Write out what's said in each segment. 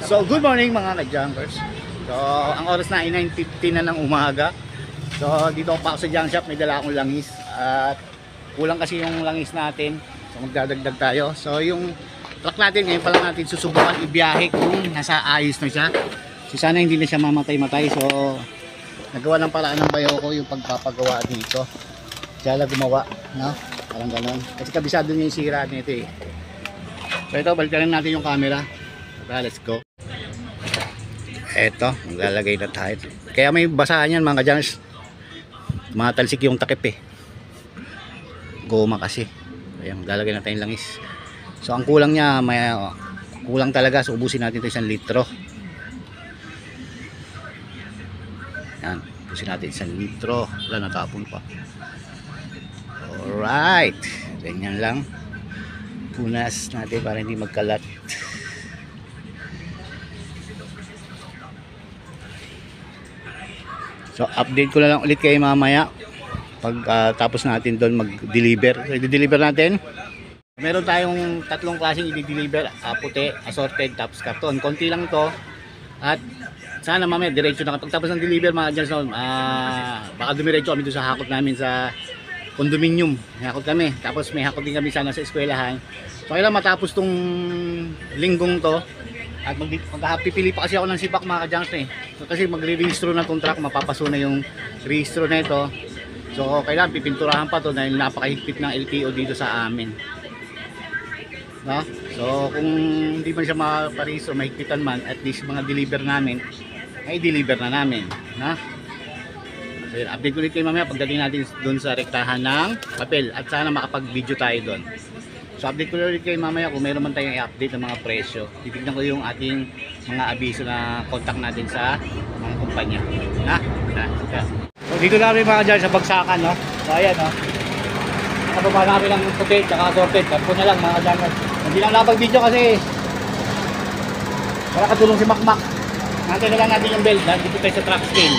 So, good morning mga ka-junkers. So, ang oras na ay 9:50 na ng umaga. So, dito ako pa sa junk shop, may dala akong langis. At kulang kasi yung langis natin. So, magdadagdag tayo. So, yung truck natin, ngayon pa lang natin susubukan ibiyahe kung nasa ayos na siya. So, sana hindi na siya mamatay-matay. So, nagawa ng paraan ng bayo ko yung pagpapagawa dito. Siya lang gumawa, no? Parang gano'n. Kasi kabisado niya yung sira nito eh. So, ito, balikan natin yung camera. Let's go. Eto, maglalagay na tayo. Kaya may basahan yan mga ka-junkers. Matalsik yung takip eh. Goma kasi. Ayan, maglalagay na tayong langis. So ang kulang niya, may kulang talaga. So ubusin natin ito 1 litro. Yan, ubusin natin 1 litro. Wala, natapon pa. Alright. Ganyan lang. Punas natin para hindi magkalat. So update ko na lang ulit kayo mamaya pag tapos natin doon mag-deliver. So i-deliver natin. Meron tayong tatlong klaseng i-deliver, puti, assorted, tapos karton. Konti lang to. At sana mamaya diretso na kapag tapos ng deliver mga dyan. Baka dumiretso kami doon sa hakot namin sa condominium. Hakot kami. Tapos may hakot din kami sana sa eskwelahan. So kailan matapos tong linggong to. At magpipili pa kasi ako ng sibak mga ka-junks eh. So, kasi magre-rehistro na itong truck, mapapaso na yung rehistro na ito. So kailangan pipinturahan pa to dahil napakahigpit ng LTO dito sa amin. No? So kung hindi man siya maparehistro, mahigpitan man, at least mga deliver namin, ay deliver na namin. No? So yun, update ko ulit kayo mamaya pagdating natin doon sa rektahan ng papel. At sana makapag-video tayo doon. So update ko ulit kayo mamaya kung meron man tayong i-update ng mga presyo. Titignan ko yung ating mga abiso na contact natin sa mga kumpanya. So dito na rin mga dyan sa bagsakan, no? So ayan, no? Nakababa namin ng puti at assorted. Tapos na lang mga dyan. Hindi lang napag-video kasi para katulong si Makmak. Natin na lang natin yung bell dahil dito tayo sa truck scale.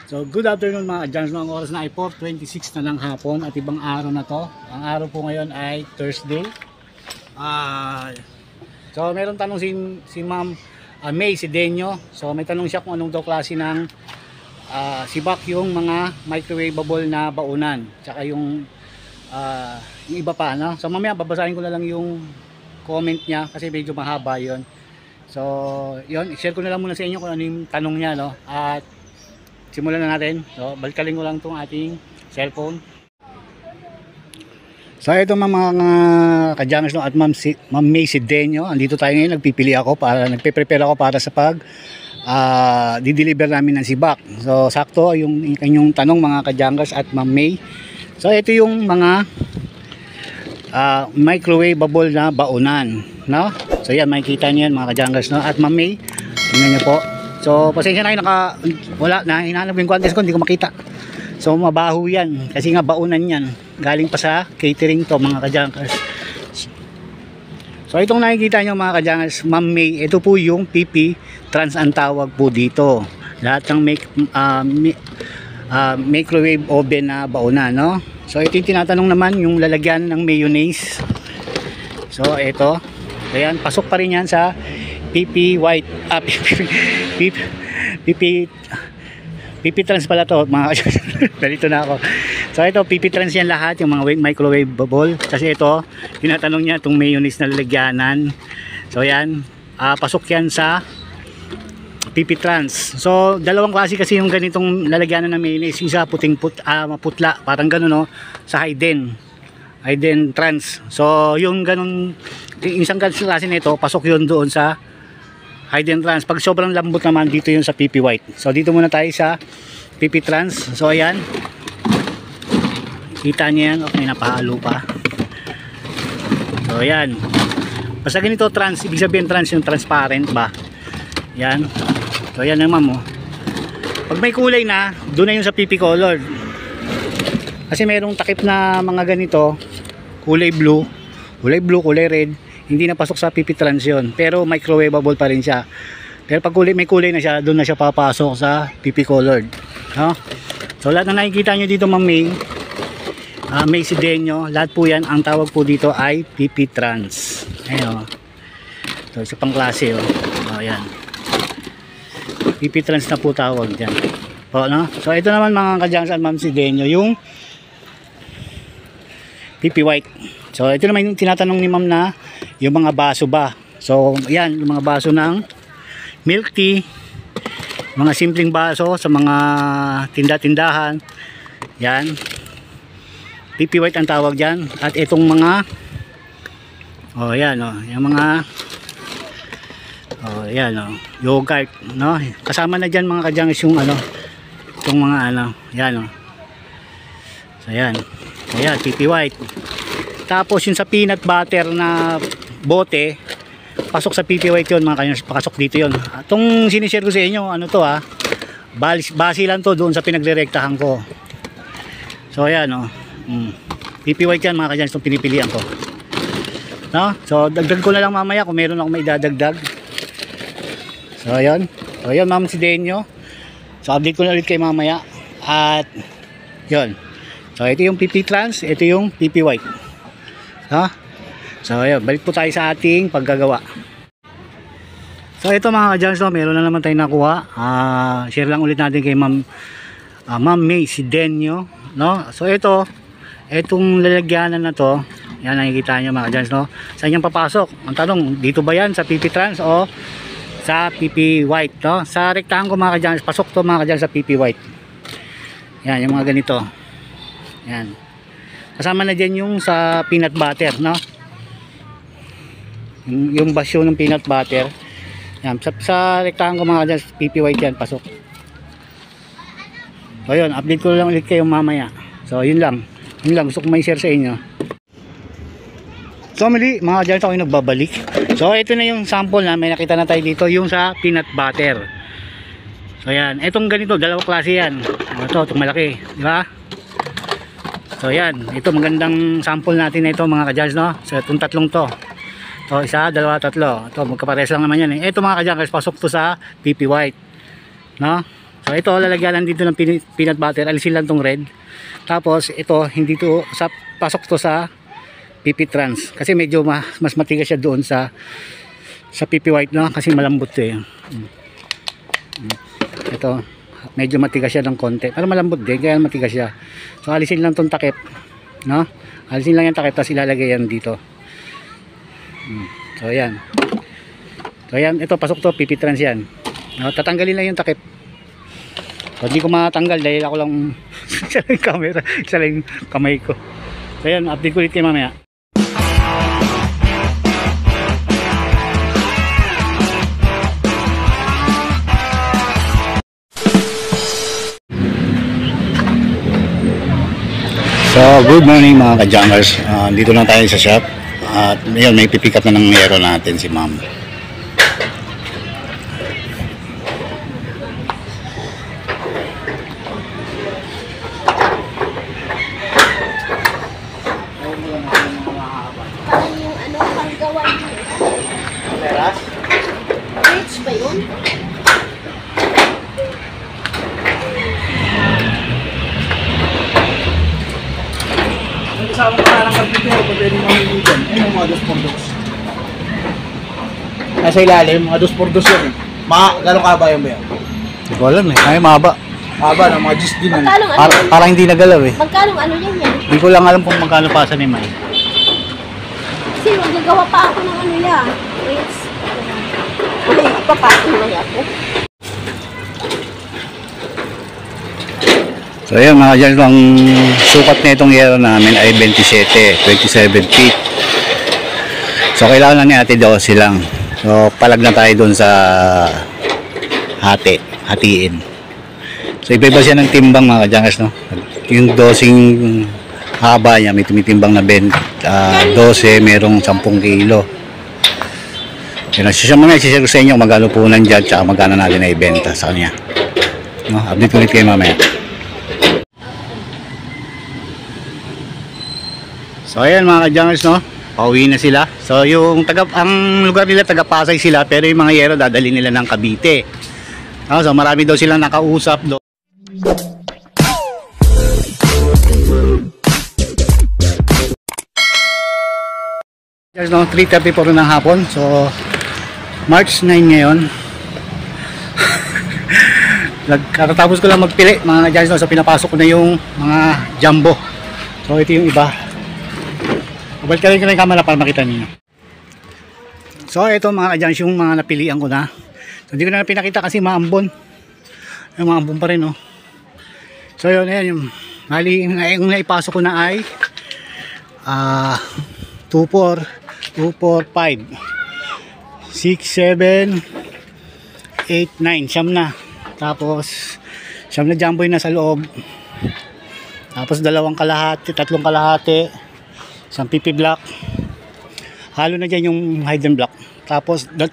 So good afternoon mga ka-junks. Ang oras na ay 4:26 na ng hapon at ibang araw na to. Ang araw po ngayon ay Thursday. So meron tanong si Ma'am May Sidenyo. So may tanong siya kung anong daw klase ng sibak yung mga microwavable na baunan. Tsaka yung iba pa, no? So mamaya babasahin ko na lang yung comment niya kasi medyo mahaba yon. So yun, i-share ko na lang muna sa inyo kung ano yung tanong niya, no? At simulan na natin. So, balikalin ko lang itong ating cellphone. So, ito mga ka-junkers, no, at Ma'am May Sidenyo. Andito tayo ngayon, nagpe-prepare ako para sa di-deliver namin ng sibak. So, sakto yung inyong tanong mga ka-junkers at Ma'am May. So, ito yung mga microwavable na baunan, no? So, yan, makikita niyo yan mga ka-junkers, no? At Ma'am May, tingnan niyo po. So pasensya na kayo, wala na, hinahanap yung contest ko, hindi ko makita. So mabaho yan, kasi nga baunan yan. Galing pa sa catering to mga ka-junkers. So itong nakikita nyo mga ka-junkers, Ma'am May, ito po yung PP Trans ang tawag po dito. Lahat ng microwave oven na baunan, no? So ito yung tinatanong naman, yung lalagyan ng mayonnaise. So ito, ayan, pasok pa rin yan PP PP Trans pala to mga ganito na ako. So ito PP Trans yan lahat, yung mga microwave bowl. Kasi ito tinatanong niya itong mayonnaise na lalagyanan. So yan, pasok yan sa PP Trans. So dalawang klase kasi yung ganitong lalagyanan ng mayonnaise. Isa puting maputla, parang gano'n no, sa Hayden Trans. So yung ganun, isang klase nito pasok yun doon sa Hayden Trans. Pag sobrang lambot naman, dito yun sa PP White. So dito muna tayo sa PP Trans. So ayan, kita niyo yan. Okay, napahalo pa. So ayan, basta ganito trans, ibig sabihin trans yung transparent ba. Yan. So ayan naman mo. Pag may kulay na, doon na yung sa PP color. Kasi merong takip na mga ganito, kulay blue, kulay red, hindi na pasok sa PP Trans yun. Pero microwavable pa rin siya. Pero pag may kulay na siya, doon na siya papasok sa PP colored. No? So lahat na nakikita nyo dito, Ma'am May, May Sidenyo, lahat po yan, ang tawag po dito ay PP Trans. Ayun. So isa pang klase. Oh, ayan. PP Trans na po tawag dyan. O, no? So ito naman mga kadyansan, Ma'am Sidenyo, yung PP White. So ito naman yung tinatanong ni Ma'am na yung mga baso ba. So yan, yung mga baso ng milk tea, mga simpleng baso sa mga tinda-tindahan. Yan, PP White ang tawag dyan. At itong mga yan yung mga yan yogurt, no? Kasama na dyan mga kadyangis yung itong mga yan so yan, PP White. Tapos yung sa peanut butter na bote, pasok sa PP White yun mga kadyangis, pasok dito yun. Itong sinishare ko sa inyo, to base lang to doon sa pinagdirektahan ko. So ayan PP White yan mga kadyangis, itong pinipilian ko, no? So dagdag ko na lang mamaya kung meron ako may dadagdag. So ayan, Ma'am Sidenyo. So update ko na ulit kay mamaya. At yun, so ito yung PP Trans, ito yung PP White, no? So ayun, balik po tayo sa ating paggagawa. So ito mga kadyans, meron na naman tayong nakuha. Share lang ulit natin kay Ma'am May Sidenyo, no? So itong lalagyanan na to, yan nakikita nyo mga kadyans, no? Saan yung papasok? Ang tanong, dito ba yan sa PP Trans o sa PP White, no? Sa rektahan ko mga kadyans, pasok to mga kadyans sa PP White. Yan, yung mga ganito. Yan. Kasama na dyan yung sa peanut butter, no? Yung basyo ng peanut butter. Yan, sa rektahan ko mga kadyans, PP White yan, pasok. So yun, update ko lang ulit kayo mamaya. So yun lang gusto ko may share sa inyo. So mali mga kadyans, ako yung nagbabalik. So ito na yung sample na may nakita na tayo dito, yung sa peanut butter. So yan, etong ganito, dalawang klase yan. Itong malaki, di ba? So yan, ito magandang sample natin na ito mga kadyans, no? So itong tatlong to. So isa, dalawa, tatlo. Ito magkapares lang naman yan eh. Ito mga kadyans, pasok to sa PP White, no? So ito lalagyan dito ng peanut butter, alisin lang tong red. Tapos ito hindi to pasok to sa PP Trans kasi medyo mas matigas siya doon sa PP White, no? Kasi malambot to eh. Ito medyo matigas siya ng konti, pero malambot din kaya matigas siya. So alisin lang tong takip, no? Alisin lang yung takip tapos ilalagay yan dito. So ayan, ito pasok to PP Trans yan, no? Tatanggalin lang yung takip. So hindi ko matanggal dahil ako lang isa lang yung camera, isa lang yung kamay ko. So ayan, update ko ulit kayo mamaya. So good morning mga ka-jammers. Dito lang tayo sa shop. At yun, may pipick up na ng hero natin si Ma'am. Kasama ko parang pag-prepare ko pwede mga hiligan. Ano yung mga 2x2? Nasa ilalim, mga 2x2 yun. Gano'ng kaba yung ba yan? Hindi ko alam eh, ay mahaba. Haba ng mga gis din. Magkano ano? Parang hindi nagalaw eh. Magkano ano yan yan? Hindi ko lang alam kung magkano pasa ni May. Kasi magagawa pa ako ng ano yan. Wait. Ano yung ipapasok na yan ako? So ayun mga dyan, ang sukat na itong yero namin ay 27 feet. So kailangan lang ni ate 12 lang. So palag na tayo dun sa hatiin. So iba-iba siya ng timbang mga kadyangas, no? Yung dosing haba niya, may tumitimbang na 12, merong 10 kilo. Yun, siya mamaya sisiro sa inyo kung magkano po nandiyan tsaka magkano natin na ibenta sa kanya. No? Update ulit kayo mamaya. So ayan mga kadyangas, no? Pauwi na sila. So yung ang lugar nila taga Pasay sila, pero yung mga yero dadali nila ng Cavite. So marami daw silang nakausap doon. There's no 3:34 ng hapon. So March 9 ngayon. Katatapos ko lang magpili mga kadyangas, no? So pinapasok ko na yung mga jumbo. So ito yung iba. Balik ka rin ko na yung camera para makita niyo. So ito mga kadyangas, yung mga napilian ko na. So hindi ko na pinakita kasi maambon. Yung maambon pa rin, no. So yun, ayan yung mali yung naipasok ko na ay 2, 4, 5 6, 7 8, 9, siyam na. Tapos siyam na jumbo na sa loob. Tapos 2 kalahati, 3 kalahati, isang PP block. Halo na dyan yung hidden block. Tapos 2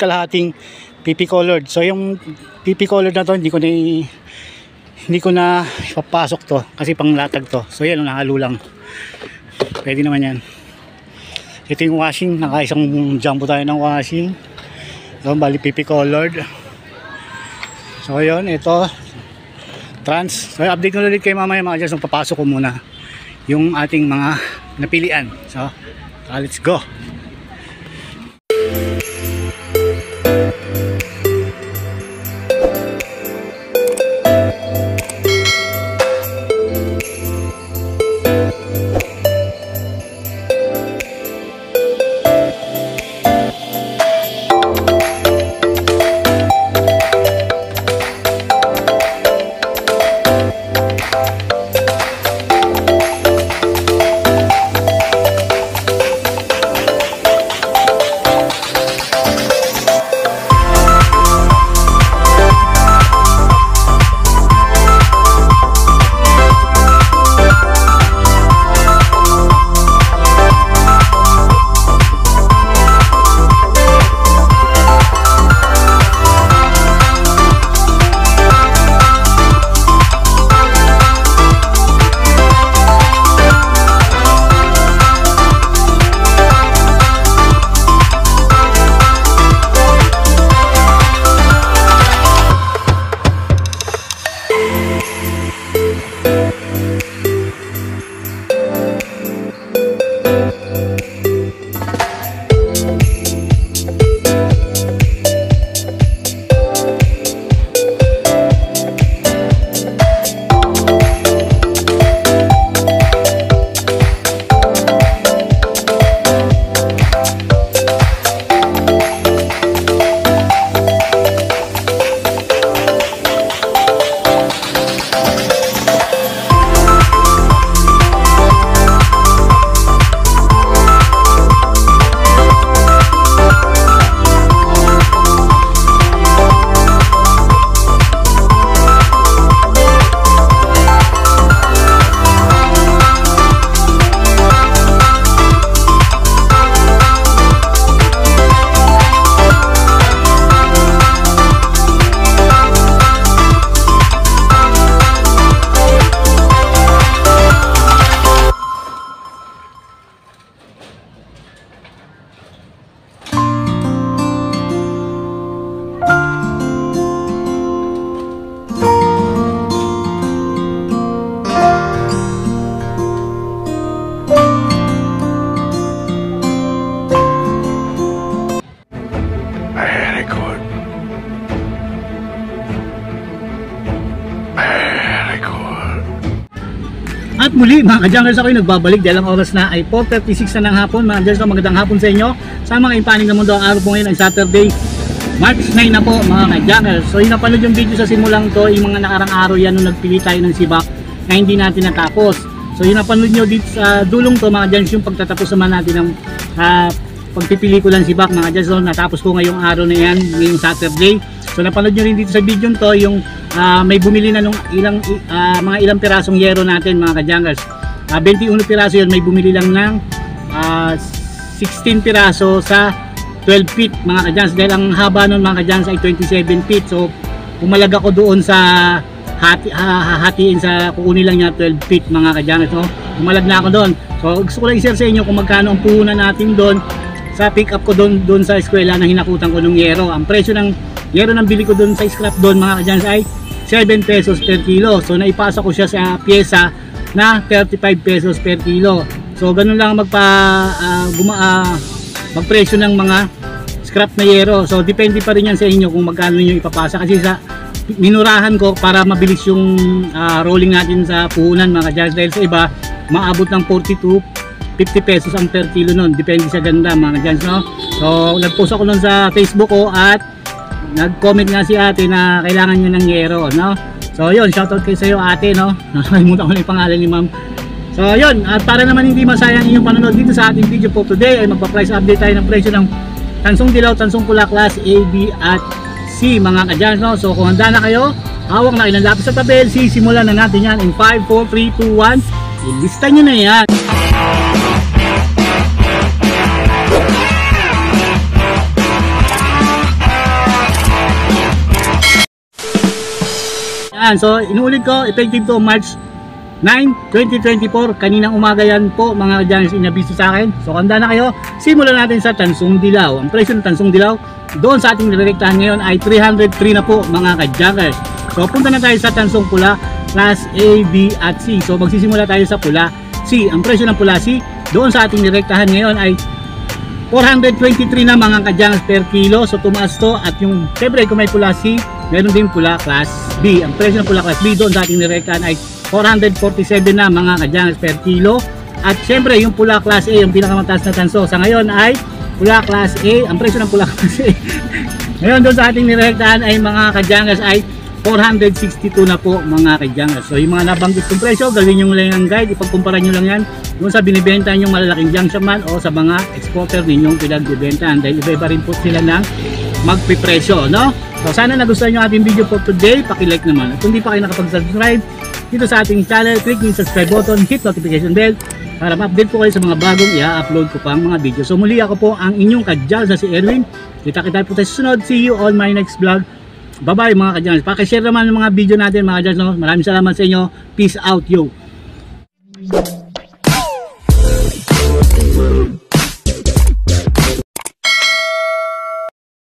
kalahating PP colored. So yung PP colored na to hindi ko na ipapasok to kasi panglatag to. So yan, nahalo lang. Pwede naman yan. Ito yung washing. Nakaisang jumbo tayo ng washing. So bali PP colored. So yun, ito trans. So update ko ulit kayo mamaya mga dyan. So papasok ko muna yung ating mga napilian. So let's go. At muli mga ka-junkers, ako'y nagbabalik dahil ang oras na ay 4:36 na ng hapon. Mga ka-junkers, magandang hapon sa inyo. Sa mga impaning na mundo, ang araw po ngayon ay Saturday, March 9 na po mga ka-junkers. So yung napanood yung video sa simulang to, yung mga nakarang araw yan nung nagpili tayo ng sibak na hindi natin natapos. So yung napanood nyo dito sa dulong to mga ka-junkers, yung pagtatapos naman natin ng pagpipili ko lang sibak mga ka-junkers. So natapos ko ngayong araw na yan, ngayong Saturday. So napanood nyo rin dito sa video to yung may bumili na nung mga ilang pirasong yero natin mga ka-junkers. 21 piraso yun, may bumili lang ng 16 piraso sa 12 feet mga ka-junkers. Dahil ang haba nun mga ka-junkers ay 27 feet. So pumalag ako doon sa hatiin sa kukunin lang niya 12 feet mga ka-junkers. So pumalag na ako doon. So gusto ko lang i-share sa inyo kung magkano ang puhunan natin doon sa pick up ko doon sa eskwela na hinakutan ko ng yero. Ang presyo ng yero ng bili ko doon sa scrap doon mga ka-junkers ay 7 pesos per kilo. So naipasa ko siya sa pyesa na 35 pesos per kilo. So ganun lang magpresyo ng mga scrap na yero. So depende pa rin yan sa inyo kung magkano niyo ipapasa, kasi sa minurahan ko para mabilis yung rolling natin sa puhunan mga ka-junkers. Dahil sa iba maabot ng 40 to 50 pesos ang per kilo nun, depende sa ganda mga ka-junkers, no? So nagpost ako nun sa Facebook ko at nag-comment nga si ate na kailangan nyo ng yero, no? So yun, shoutout kayo sa iyo ate, no? Nakalimutan ko na yung pangalan ni ma'am. So yun, at para naman hindi masayang inyong panonood dito sa ating video po today, ay magpa-price update tayo ng presyo ng tansong dilaw, tansong pula class A, B at C mga ka-junkers, no? So kung handa na kayo, hawak na ilang lapis sa tabel, simulan na natin yan in 5, 4, 3, 2, 1. Ilista nyo na yan. So inuulit ko, effective to March 9, 2024. Kaninang umaga yan po mga ka-junkers, inabiso sa akin. So handa na kayo, simulan natin sa tansong dilaw. Ang presyo ng tansong dilaw doon sa ating direktahan ngayon ay 303 na po mga ka-junkers. So punta na tayo sa tansong pula class A, B at C. So magsisimula tayo sa pula C. Ang presyo ng pula C doon sa ating direktahan ngayon ay 423 na mga ka-junkers per kilo. So tumaas to, at yung syempre kung may pula C, meron din pula class B. Ang presyo ng pula class B doon sa ating direktahan ay 447 na mga ka-junkers per kilo. At syempre yung pula class A, yung pinakamataas na tanso sa ngayon ay pula class A. Ang presyo ng pula class A ngayon doon sa ating direktahan ay mga ka-junkers ay 462 na po mga ka-junkers. So yung mga nabanggit kong presyo, gawin nyo lang ang guide, ipagkumpara nyo lang yan doon sa binibenta nyo malalaking junction man o sa mga exporter ninyong pinagbibentahan, dahil iba-iba rin po sila ng magpipresyo, no? So sana nagustuhan nyo ating video for today, paki-like naman. At kung di pa kayo nakapag-subscribe dito sa ating channel, click yung subscribe button, hit notification bell para ma-update po kayo sa mga bagong i-upload ko pang mga video. So muli ako po ang inyong ka-junkers na si Erwin. Kita-kita po tayo sa sunod. See you on my next vlog. Bye-bye mga ka-junkers. Paki-share naman ng mga video natin mga ka-junkers, no? Maraming salamat sa inyo. Peace out, yo!